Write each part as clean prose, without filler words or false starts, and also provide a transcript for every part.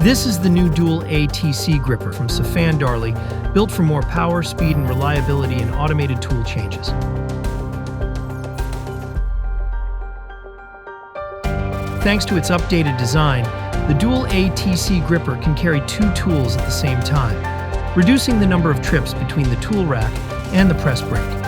This is the new Dual ATC Gripper from SafanDarley, built for more power, speed, and reliability in automated tool changes. Thanks to its updated design, the Dual ATC Gripper can carry two tools at the same time, reducing the number of trips between the tool rack and the press brake.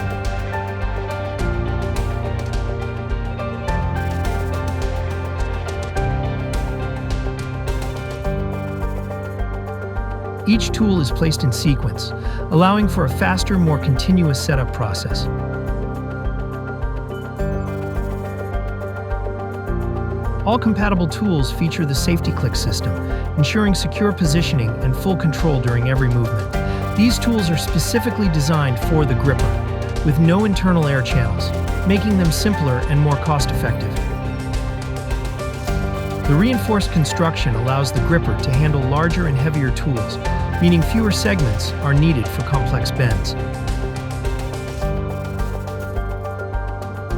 Each tool is placed in sequence, allowing for a faster, more continuous setup process. All compatible tools feature the safety click system, ensuring secure positioning and full control during every movement. These tools are specifically designed for the gripper, with no internal air channels, making them simpler and more cost-effective. The reinforced construction allows the gripper to handle larger and heavier tools, meaning fewer segments are needed for complex bends.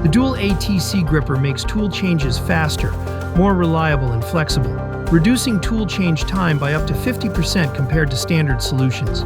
The Dual ATC Gripper makes tool changes faster, more reliable and flexible, reducing tool change time by up to 50% compared to standard solutions.